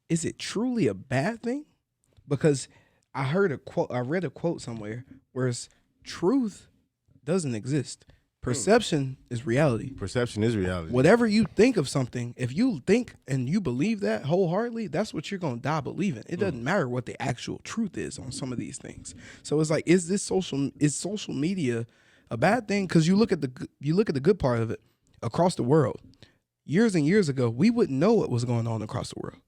is it truly a bad thing? Because I read a quote somewhere where it's truth doesn't exist. Perception is reality. Perception is reality. Whatever you think of something, if you think and you believe that wholeheartedly, that's what you're gonna die believing. It doesn't matter what the actual truth is on some of these things. So it's like, is social media a bad thing? Because you look at the good part of it across the world. Years and years ago, we wouldn't know what was going on across the world.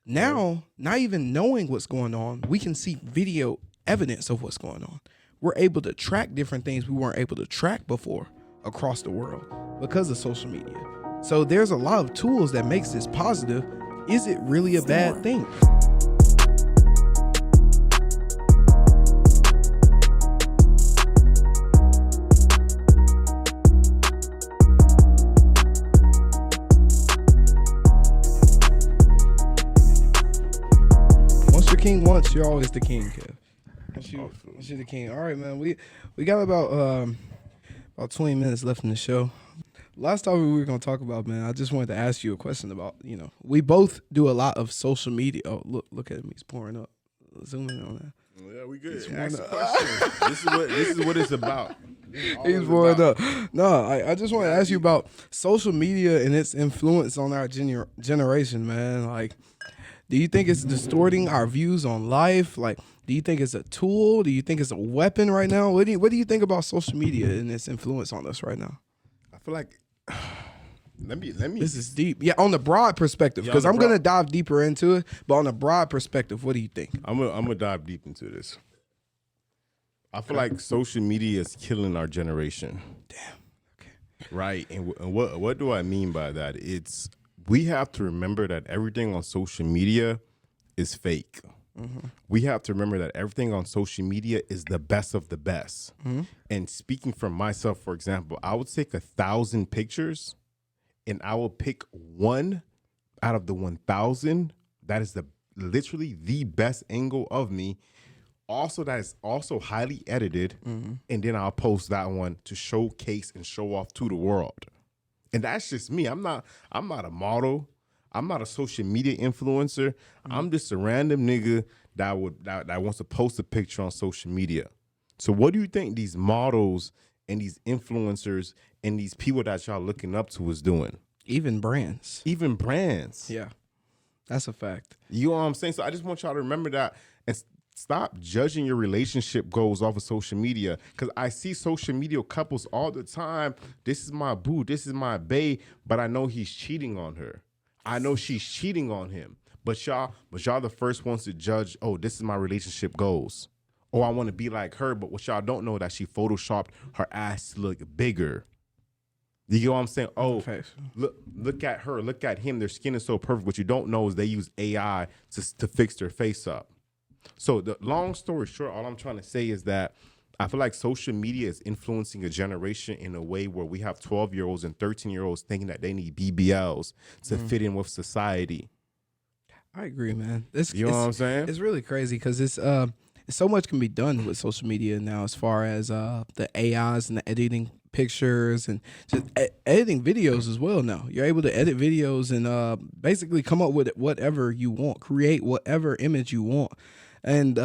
Now, not even knowing what's going on, we can see video evidence of what's going on. We're able to track different things we weren't able to track before across the world because of social media. So there's a lot of tools that makes this positive. Is it really a bad thing? Once you're king once, you're always the king, Kev. She's the king. All right, man. We got about 20 minutes left in the show. Last topic we were gonna talk about, man. I just wanted to ask you a question about, we both do a lot of social media. Oh, look at him, he's pouring up. Zoom in on that. Yeah, we good. Ask a question. This is what it's about. He's pouring up. No, I just want to ask you about social media and its influence on our generation, man. Like, do you think it's distorting our views on life? Like, do you think it's a tool? Do you think it's a weapon right now? What do you think about social media and its influence on us right now? I feel like let me. This is deep. Yeah, on the broad perspective, because I'm gonna dive deeper into it. But on the broad perspective, what do you think? I'm gonna dive deep into this. I feel like social media is killing our generation. Damn. Okay. Right, and what do I mean by that? We have to remember that everything on social media is fake. Mm-hmm. We have to remember that everything on social media is the best of the best. Mm-hmm. And speaking for myself, for example, I would take 1,000 pictures and I will pick one out of the 1,000 that is literally the best angle of me. Also, that is also highly edited. Mm-hmm. And then I'll post that one to showcase and show off to the world. And that's just me. I'm not a model. I'm not a social media influencer. Mm-hmm. I'm just a random nigga that wants to post a picture on social media. So what do you think these models and these influencers and these people that y'all looking up to is doing? Even brands. Yeah. That's a fact. You know what I'm saying? So I just want y'all to remember that and stop judging your relationship goals off of social media. Because I see social media couples all the time. This is my boo. This is my bae. But I know he's cheating on her. I know she's cheating on him, but y'all the first ones to judge, oh, this is my relationship goals. Or I want to be like her, but what y'all don't know that she photoshopped her ass to look bigger. You get what I'm saying? Oh, look at her, look at him. Their skin is so perfect. What you don't know is they use AI to fix their face up. So the long story short, all I'm trying to say is that I feel like social media is influencing a generation in a way where we have 12-year-olds and 13-year-olds thinking that they need BBLs to fit in with society. I agree, man. You know what I'm saying? It's really crazy because it's so much can be done with social media now, as far as the AIs and the editing pictures and just editing videos as well. Now you're able to edit videos and basically come up with whatever you want, create whatever image you want. And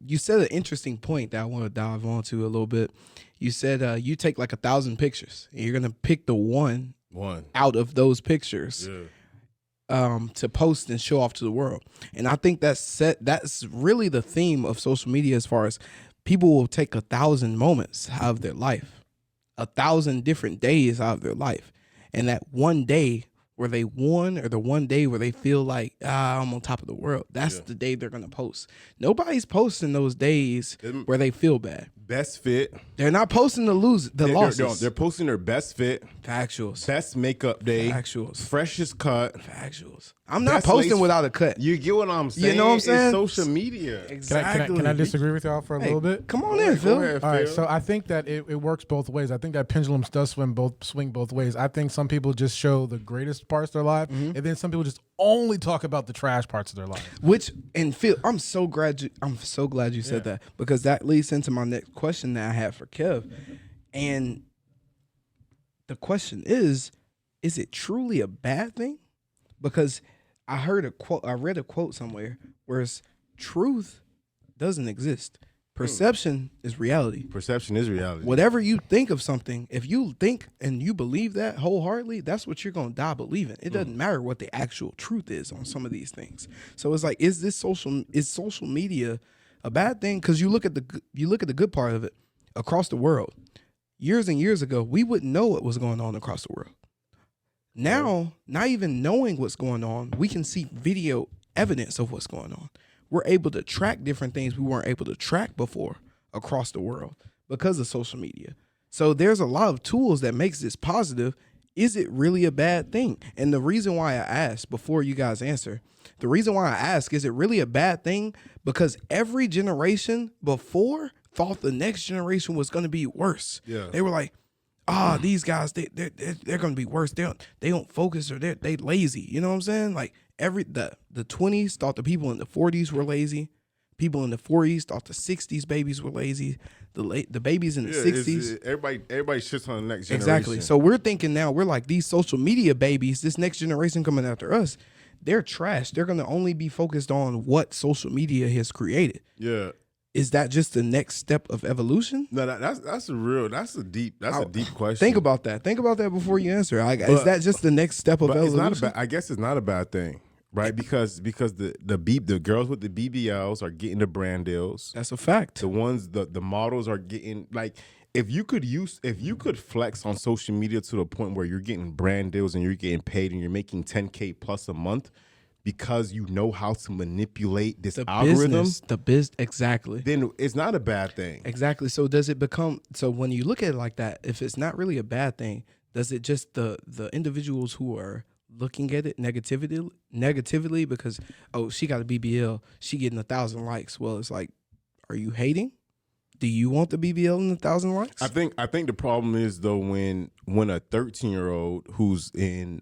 you said an interesting point that I want to dive onto a little bit. You said you take like 1,000 pictures and you're gonna pick the one out of those pictures to post and show off to the world. And I think that's really the theme of social media, as far as people will take 1,000 moments out of their life, 1,000 different days out of their life, and that one day where they won, or the one day where they feel like, I'm on top of the world, that's the day they're going to post. Nobody's posting those days where they feel bad. Best fit. They're not posting the losses. They're posting their best fit. Factuals. Best makeup day. Factuals. Freshest cut. Factuals. I'm not posting without a cut. You get what I'm saying? You know what I'm saying? It's social media. Exactly. Can I disagree with y'all for a little bit? Come on in, Phil. Go ahead, All right, Phil. so I think that it works both ways. I think that pendulums does swing both ways. I think some people just show the greatest parts of their life, and then some people just only talk about the trash parts of their life. And Phil, I'm so glad you said that, because that leads into my next question that I have for Kev. And the question is it truly a bad thing? Because I heard a quote. I read a quote somewhere where it's truth doesn't exist. Perception is reality. Perception is reality. Whatever you think of something, if you think and you believe that wholeheartedly, that's what you're gonna die believing. It doesn't matter what the actual truth is on some of these things. So it's like, is social media a bad thing? Because you look at the good part of it across the world. Years and years ago, we wouldn't know what was going on across the world. Now, not even knowing what's going on, we can see video evidence of what's going on. We're able to track different things we weren't able to track before across the world because of social media. So there's a lot of tools that makes this positive. Is it really a bad thing? And the reason why I asked before you guys answer, the reason why I ask, is it really a bad thing? Because every generation before thought the next generation was going to be worse. Yeah. They were like, these guys, they're going to be worse. They don't focus, or they lazy. You know what I'm saying? Like the 20s thought the people in the 40s were lazy. People in the 40s thought the 60s babies were lazy. The babies in the 60s. Everybody shits on the next generation. Exactly. So we're thinking now, we're like, these social media babies, this next generation coming after us, they're trash. They're going to only be focused on what social media has created. Yeah. Is that just the next step of evolution? No, that's a deep question. Think about that. Think about that before you answer. Is that just the next step of evolution? I guess it's not a bad thing, right? Because the girls with the BBLs are getting the brand deals. That's a fact. The models are getting, like, if you could flex on social media to the point where you're getting brand deals and you're getting paid and you're making 10K plus a month, because you know how to manipulate this algorithm, exactly. Then it's not a bad thing. Exactly. So does it become, so when you look at it like that, if it's not really a bad thing, does it just the individuals who are looking at it negatively because, oh, she got a BBL, she getting 1,000 likes. Well, it's like, are you hating? Do you want the BBL and 1,000 likes? I think the problem is, though, when a 13-year-old who's in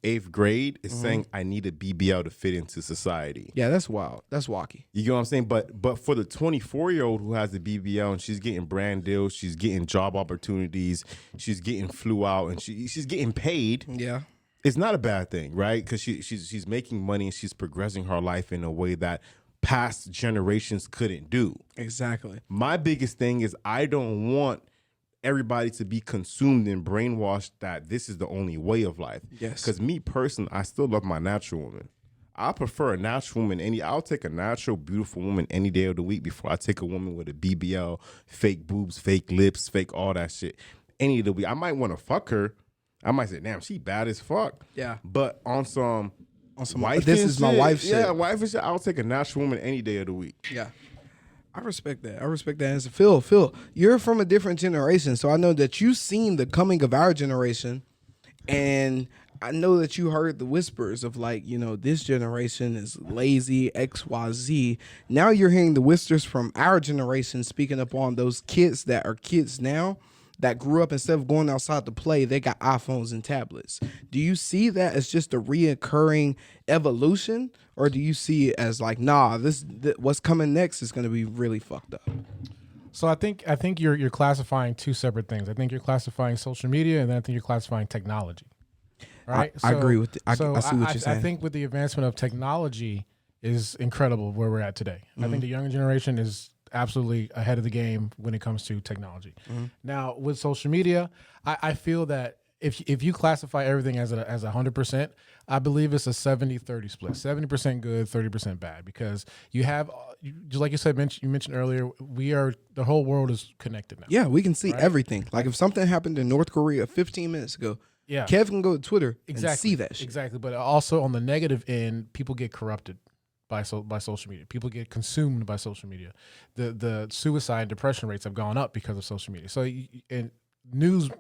8th grade is saying, I need a BBL to fit into society. Yeah, that's wild. That's wacky. You get what I'm saying? But for the 24-year-old who has the BBL and she's getting brand deals, she's getting job opportunities, she's getting flew out, and she's getting paid. Yeah. It's not a bad thing, right? Because she's making money and she's progressing her life in a way that past generations couldn't do. Exactly. My biggest thing is, I don't want everybody to be consumed and brainwashed that this is the only way of life. Yes. Because me personally, I still love my natural woman. I prefer a natural woman. I'll take a natural, beautiful woman any day of the week before I take a woman with a BBL, fake boobs, fake lips, fake all that shit. Any of the week. I might want to fuck her. I might say, damn, she bad as fuck. Yeah. But on some wife this and is my shit, wife shit. Yeah, wife and shit, I'll take a natural woman any day of the week. Yeah. I respect that. I respect that answer. Phil, you're from a different generation, so I know that you've seen the coming of our generation, and I know that you heard the whispers of, like, you know, this generation is lazy, XYZ. Now you're hearing the whispers from our generation speaking up on those kids that are kids now that grew up, instead of going outside to play, they got iPhones and tablets. Do you see that as just a reoccurring evolution, or do you see it as like, nah, what's coming next is going to be really fucked up? So I think you're classifying two separate things. I think you're classifying social media, and then I think you're classifying technology. Right? I agree with it. I see what you're saying. I think with the advancement of technology is incredible where we're at today. I think the younger generation is absolutely ahead of the game when it comes to technology. Now, with social media, I feel that if you classify everything as 100%, I believe it's a 70-30 split. 70% good, 30% bad, because you have, just like you said, you mentioned earlier, the whole world is connected now. Yeah, we can see everything. Like if something happened in North Korea 15 minutes ago, yeah, Kev can go to Twitter and see that shit. Exactly, but also on the negative end, people get corrupted by social media. People get consumed by social media. The suicide and depression rates have gone up because of social media. So and news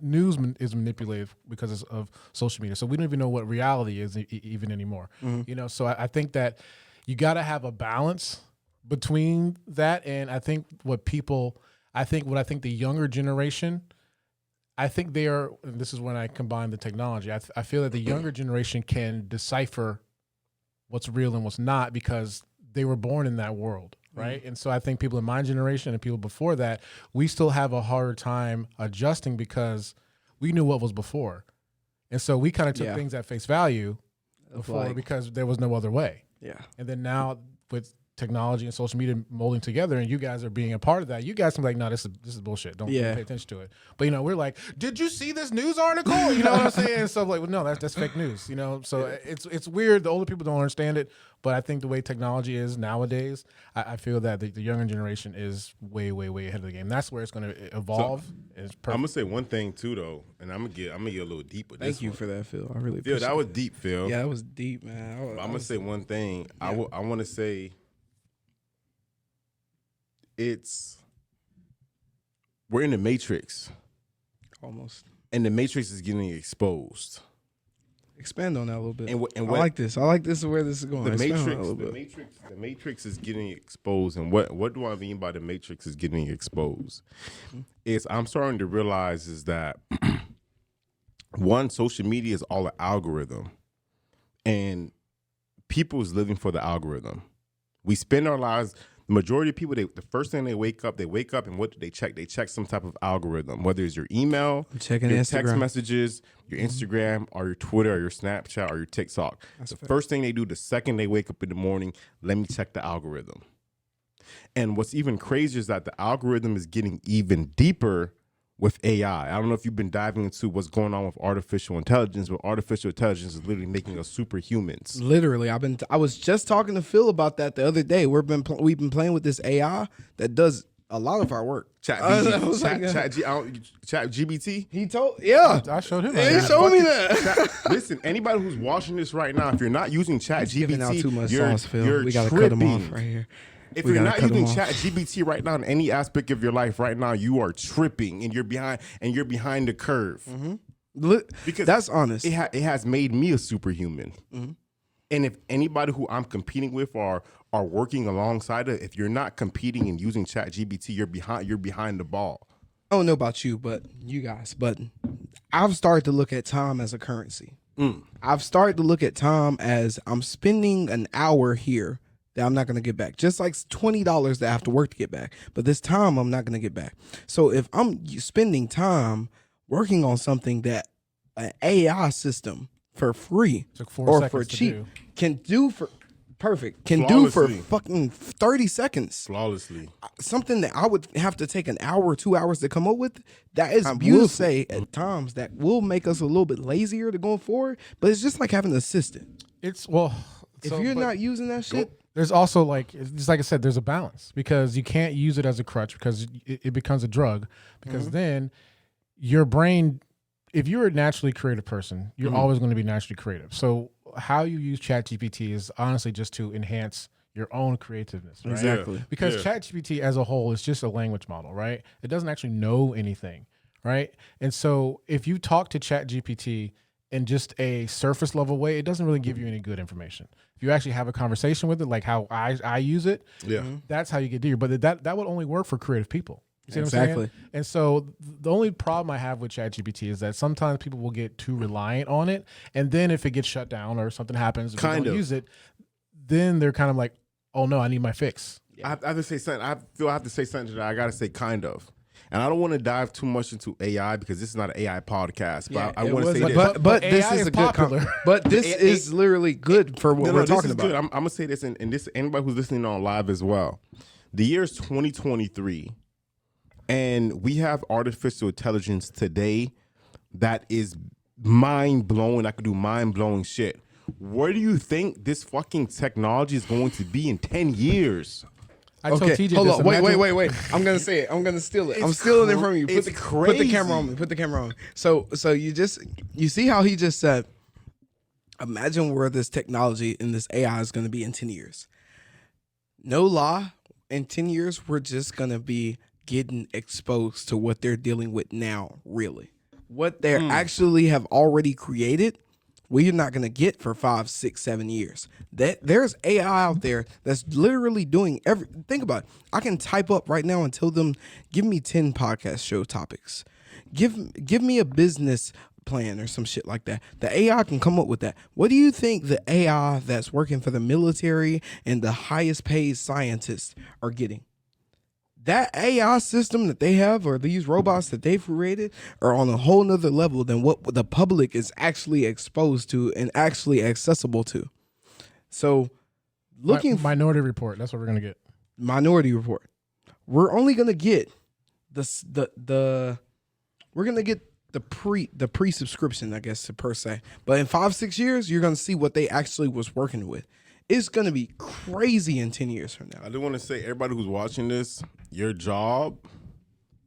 is manipulated because of social media. So we don't even know what reality is even anymore. You know, so I think that you got to have a balance between that. And I think what the younger generation, I think they are, and this is when I combine the technology, I feel that the younger generation can decipher what's real and what's not because they were born in that world, right? And so I think people in my generation and people before that, we still have a harder time adjusting because we knew what was before. And so we kind of took things at face value before like- because there was no other way. Yeah. And then now with technology and social media molding together, and you guys are being a part of that, you guys can be like, no, this is bullshit. Don't pay attention to it. But we're like, did you see this news article? You know what I'm saying? And stuff like, well, no, that's fake news. So it's weird. The older people don't understand it, but I think the way technology is nowadays, I feel that the younger generation is way, way, way ahead of the game. That's where it's going to evolve. It's perfect. I'm gonna say one thing too, though, and I'm gonna get a little deep with this. Thank you for that, Phil. I really Phil, appreciate that was deep, Phil. Yeah, that was deep, man. I'm gonna say one thing. I want to say we're in the Matrix, almost. and the Matrix is getting exposed. Expand on that a little bit. And I like this. I like this where this is going. The Expand on that a Matrix, little bit. the Matrix is getting exposed, and what do I mean by the Matrix is getting exposed? Is I'm starting to realize is that one, social media is all an algorithm, and people is living for the algorithm. We spend our lives. The majority of people, the first thing they wake up, and what do they check? They check some type of algorithm, whether it's your email, checking your Instagram. text messages, your Instagram, or your Twitter, or your Snapchat, or your TikTok. That's fair. First thing they do the second they wake up in the morning, let me check the algorithm. And what's even crazier is that the algorithm is getting even deeper with AI. I don't know if you've been diving into what's going on with artificial intelligence, but artificial intelligence is literally making us superhumans. Literally, I was just talking to Phil about that the other day. We've been playing with this AI that does a lot of our work. Chat GPT. He told, yeah, I showed him. he showed me that. Listen, anybody who's watching this right now, if you're not using Chat Giving out too GPT, much you're, sauce, Phil. you're We gotta tripping. cut him off right here. If We you're gotta not cut him using off. Chat GPT right now in any aspect of your life right now, you are tripping and you're behind the curve. Because That's honest. It has made me a superhuman. And if anybody who I'm competing with are working alongside it, if you're not competing and using Chat GPT, you're behind the ball. I don't know about you, but you guys, but I've started to look at time as a currency. I've started to look at time as I'm spending an hour here that I'm not going to get back. Just like $20 that I have to work to get back. But this time I'm not going to get back. So if I'm spending time working on something that an AI system for free Took 4 or seconds for to cheap do. can do for do for Flawlessly. fucking 30 seconds. Flawlessly. Something that I would have to take an hour or 2 hours to come up with, that is, I'm you beautiful. say at times that will make us a little bit lazier to going forward, but it's just like having an assistant. If You're not using that shit, there's also just like I said, there's a balance because you can't use it as a crutch because it becomes a drug because then your brain, if you're a naturally creative person, you're always going to be naturally creative. So how you use ChatGPT is honestly just to enhance your own creativeness, right? Exactly. Because ChatGPT as a whole is just a language model, right? It doesn't actually know anything, right? And so if you talk to ChatGPT in just a surface level way, it doesn't really give you any good information. If you actually have a conversation with it, like how I use it, that's how you get deeper. But that would only work for creative people. You see what I'm Exactly. saying? And so the only problem I have with ChatGPT is that sometimes people will get too reliant on it, and then if it gets shut down or something happens, if they don't use it, then they're kind of like, oh no, I need my fix. I have to say something. I feel I have to say something that I got to say kind of. And I don't want to dive too much into AI because this is not an AI podcast. But I want to say this. But this AI is is a good popular. but this is literally good for what we're this talking is about. good. I'm gonna say this, and this anybody who's listening on live as well. The year is 2023, and we have artificial intelligence today that is mind blowing. I could do mind blowing shit. Where do you think this fucking technology is going to be in 10 years? I told Okay, TJ hold this. on. Wait. Imagine- I'm gonna say it. I'm gonna steal it. I'm It's stealing it from you. it's Put the crazy. camera on me. Put the camera on me. So you see how he just said, imagine where this technology and this AI is gonna be in 10 years. No lie, in 10 years, we're just gonna be getting exposed to what they're dealing with now, really. What they actually have already created, we're not gonna get for 5, 6, 7 years. There's AI out there that's literally doing think about it. I can type up right now and tell them, give me 10 podcast show topics. Give me a business plan or some shit like that. The AI can come up with that. What do you think the AI that's working for the military and the highest paid scientists are getting? that AI system that they have, or these robots that they've created, are on a whole nother level than what the public is actually exposed to and actually accessible to. So, Minority Report. That's what we're gonna get. Minority Report. We're only gonna get we're gonna get the pre-subscription, I guess, per se. But in 5-6 years, you're gonna see what they actually was working with. It's gonna be crazy in 10 years from now. I do want to say, everybody who's watching this, your job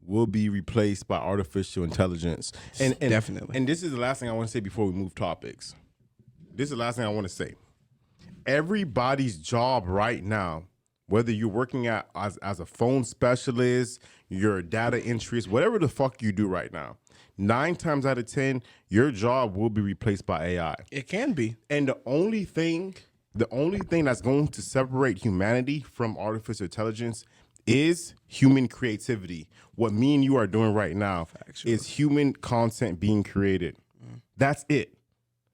will be replaced by artificial intelligence. And Definitely. And this is the last thing I want to say before we move topics. This is the last thing I want to say. Everybody's job right now, whether you're working as a phone specialist, you're a data entryist, whatever the fuck you do right now, 9 times out of 10, your job will be replaced by AI. It can be. And the only thing that's going to separate humanity from artificial intelligence is human creativity. What me and you are doing right now is human content being created. That's it.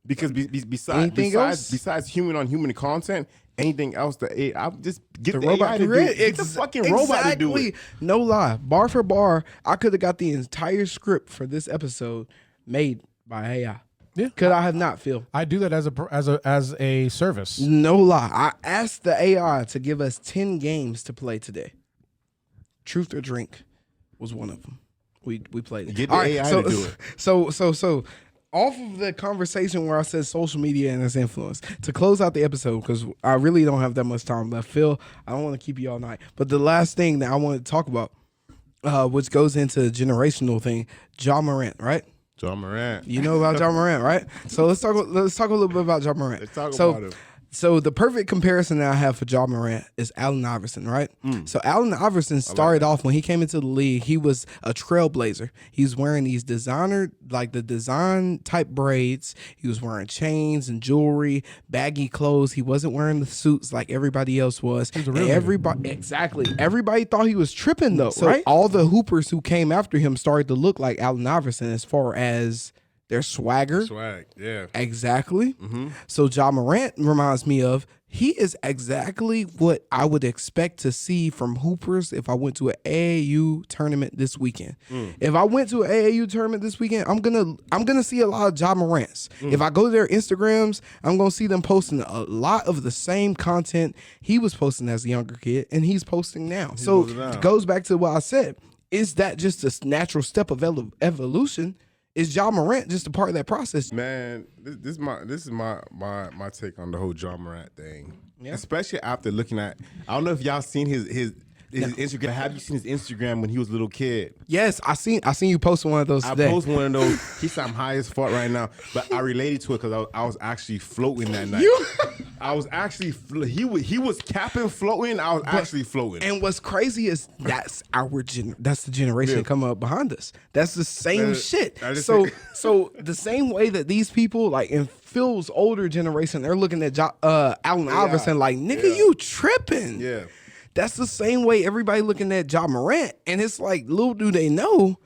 Because besides human on human content, anything else that I'll just get the robot AI to to do it. Get the fucking robot to do it. No lie, bar for bar, I could have got the entire script for this episode made by AI. Yeah. Could I have not, Phil? I do that as a service. No lie, I asked the AI to give us 10 games to play today. Truth or Drink was one of them. We played it. Get the AI to do it. So off of the conversation where I said social media and its influence, to close out the episode, because I really don't have that much time left. Phil, I don't want to keep you all night. But the last thing that I want to talk about, which goes into the generational thing, Ja Morant, right? Ja Morant. You know about Ja Morant, right? So let's talk a little bit about Ja Morant. Let's talk about him. So the perfect comparison that I have for Ja Morant is Allen Iverson, right? So Allen Iverson started off when he came into the league, he was a trailblazer. He was wearing these design type braids. He was wearing chains and jewelry, baggy clothes. He wasn't wearing the suits like everybody else was. Everybody thought he was tripping though, right? All the hoopers who came after him started to look like Allen Iverson as far as their swagger. Yeah. Exactly. So Ja Morant reminds me of, he is exactly what I would expect to see from hoopers if I went to an AAU tournament this weekend. If I went to an AAU tournament this weekend, I'm gonna see a lot of Ja Morants. If I go to their Instagrams, I'm gonna see them posting a lot of the same content he was posting as a younger kid and he's posting now. So it goes back to what I said. Is that just a natural step of evolution? Is Ja Morant just a part of that process? Man, this is my take on the whole Ja Morant thing. Yeah. Especially after looking at, I don't know if y'all seen his Instagram. Have you seen his Instagram when he was a little kid? Yes, I seen you post one of those today. I posted one of those. He said I'm high as fuck right now, but I related to it because I was actually floating that night. I was actually he was capping floating. I was actually floating. And what's crazy is that's that's the generation coming up behind us. That's the same shit. So the same way that these people, like in Phil's older generation, they're looking at Allen Iverson like, nigga, you tripping. Yeah. That's the same way everybody looking at Ja Morant. And it's like, little do they know,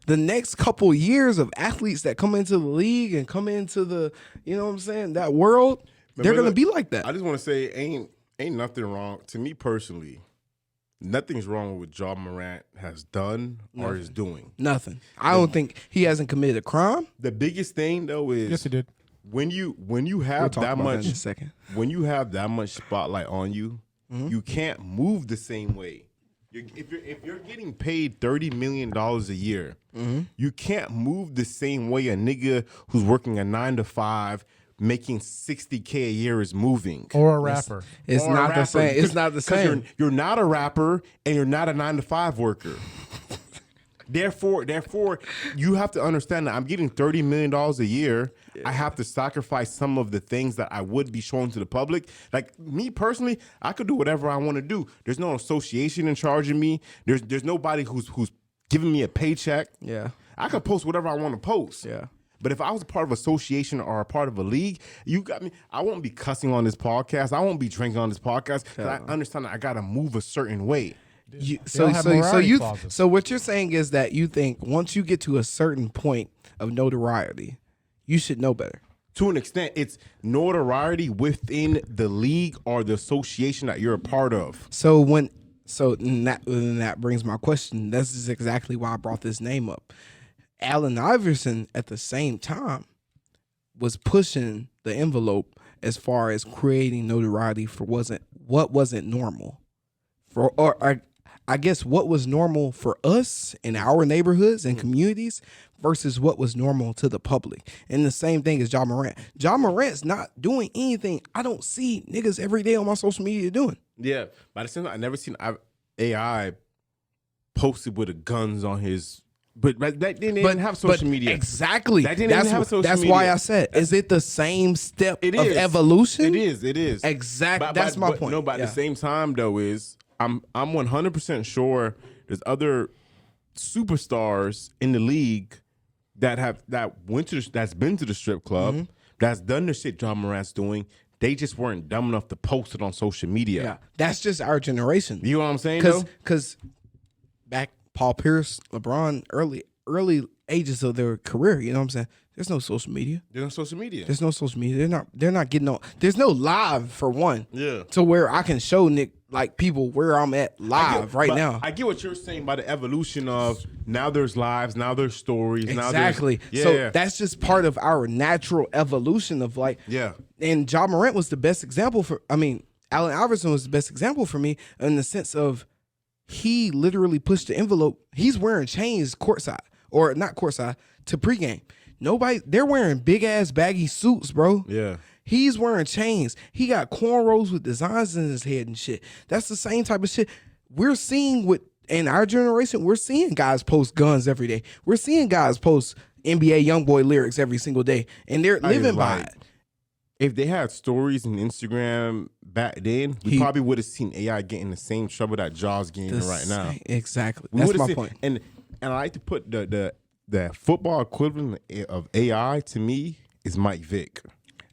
the next couple years of athletes that come into the league and come into the, you know what I'm saying, that world, they're going to be like that. I just want to say, ain't nothing wrong. To me personally, nothing's wrong with what Ja Morant has done or is doing. Nothing. I don't think he hasn't committed a crime. The biggest thing, though, is... Yes, he did. When you have that much... When you have that much spotlight on you, you can't move the same way. If you're getting paid $30 million a year, you can't move the same way a nigga who's working a 9 to 5 making $60K a year is moving. Or a rapper. It's not the same. It's not the same. You're not a rapper and you're not a 9 to 5 worker. Therefore, you have to understand that I'm getting $30 million a year. I have to sacrifice some of the things that I would be showing to the public. Like me personally, I could do whatever I want to do. There's no association in charge of me. There's nobody who's giving me a paycheck. Yeah. I could post whatever I want to post. Yeah. But if I was a part of an association or a part of a league, you got me. I won't be cussing on this podcast. I won't be drinking on this podcast because I understand that I got to move a certain way. So what you're saying is that you think once you get to a certain point of notoriety, you should know better. To an extent, it's notoriety within the league or the association that you're a part of. So So that brings my question. This is exactly why I brought this name up. Allen Iverson at the same time was pushing the envelope as far as creating notoriety for what wasn't normal. I guess what was normal for us in our neighborhoods and communities versus what was normal to the public. And the same thing as John Morant. John Morant's not doing anything I don't see niggas every day on my social media doing. Yeah, but at the same time, I never seen AI posted with the guns on his. But that didn't have social media. Exactly. That didn't have social that's media. why I said, is it the same step It of is. evolution? It is. Exactly. That's my point. No, but at the same time, though, I'm 100% sure there's other superstars in the league that's been to the strip club, that's done the shit John Morant's doing. They just weren't dumb enough to post it on social media. Yeah, that's just our generation. You know what I'm saying? Though? Because back Paul Pierce, LeBron, early ages of their career, you know what I'm saying? There's no social media. There's no social media. There's no social media. They're not getting on. There's no live for one. Yeah. To where I can show Nick people where I'm at live right now. I get what you're saying by the evolution of now there's lives, now there's stories. Exactly. Now so that's just part of our natural evolution of Yeah. And John Morant was the best example Allen Iverson was the best example for me in the sense of he literally pushed the envelope. He's wearing chains courtside, or not courtside, to pregame. They're wearing big ass baggy suits, bro. Yeah. He's wearing chains. He got cornrows with designs in his head and shit. That's the same type of shit we're seeing in our generation. We're seeing guys post guns every day. We're seeing guys post NBA YoungBoy lyrics every single day, and they're living by it. If they had stories in Instagram back then, we probably would have seen AI getting the same trouble that Jaw's getting right now. Exactly. That's my point. And I like to put the football equivalent of AI to me is Mike Vick.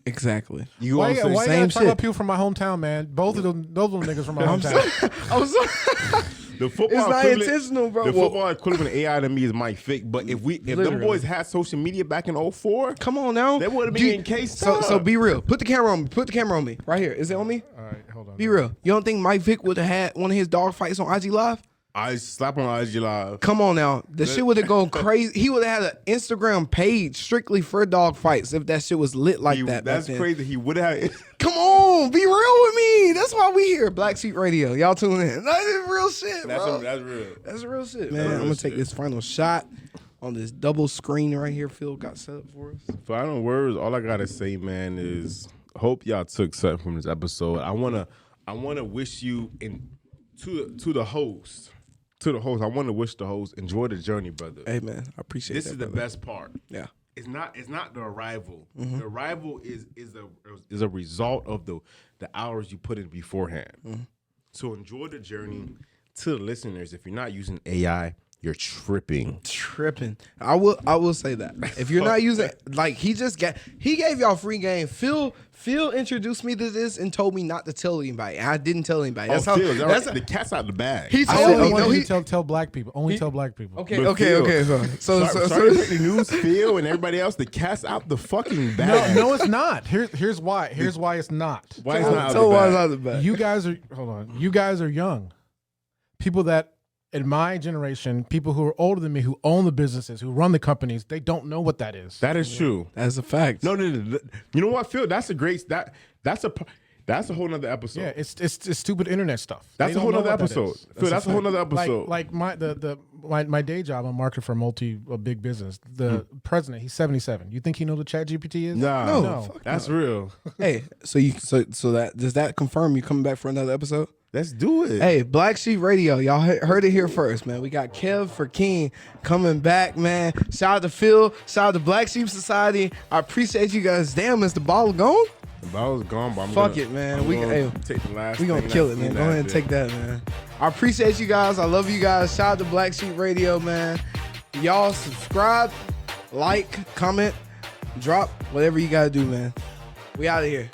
Exactly. You why know what I'm you saying? gotta talk about people from my hometown, man? Both of them niggas from my hometown. I'm sorry. The football It's not equivalent- intentional, bro. The football equivalent of AI to me is Mike Vick. But if them Literally. boys had social media back in 2004, Come on now. they would have been encased So be real. Put the camera on me. Put the camera on me. Right here. Is it on me? All right, hold on. Be real. You don't think Mike Vick would have had one of his dog fights on IG Live? I slap on IG Live. Come on now. The shit would have gone crazy. He would have had an Instagram page strictly for dog fights if that shit was lit like that. That's back then. crazy. He would have. Come on. Be real with me. That's why we here. Black Sheep Radio. Y'all tune in. That is real shit, bro. That's real. That's real shit, man. I'm going to take this final shot on this double screen right here Phil got set up for us. Final words. All I gotta say, man, is hope y'all took something from this episode. I wanna wish you to the host. To the host, I want to wish the host enjoy the journey, brother. Hey, man. I appreciate This that, is the brother. best part. Yeah. It's not the arrival. The arrival is a result of the hours you put in beforehand. So enjoy the journey. To the listeners, if you're not using AI, you're tripping. I will say that. If you're not using he gave y'all free game. Phil introduced me to this and told me not to tell anybody. I didn't tell anybody. That's how the cat's out the bag. he I told me. want No, you he, to tell black people. Only tell black people. okay. Sorry So to break the news, Phil, and everybody else. The cat's out the fucking bag. No, it's not. Here's why. Here's why it's not. Why is it not out so the why bag? is out the back? You guys are You guys are young. People that in my generation, people who are older than me, who own the businesses, who run the companies, they don't know what that is. That is true. That's a fact. No. You know what, Phil? That's a whole nother episode. Yeah, it's stupid internet stuff. That's They a whole don't know nother what that episode. is. Phil, that's a whole nother episode. Like my day job, I'm marketing for a big business. The president, he's 77. You think he knows what Chat GPT is? Nah, No. that's real. Hey, so that does that confirm you coming back for another episode? Let's do it. Hey, Black Sheep Radio, y'all heard it here first, man. We got Kev for King coming back, man. Shout out to Phil. Shout out to Black Sheep Society. I appreciate you guys. Damn, is the ball gone? The ball is gone, but I'm Fuck gonna, it, man. I'm We gonna can- take the last. We gonna thing kill that's it, man. in Go ahead and that take that, man. I appreciate you guys. I love you guys. Shout out to Black Sheep Radio, man. Y'all subscribe, like, comment, drop, whatever you gotta do, man. We out of here.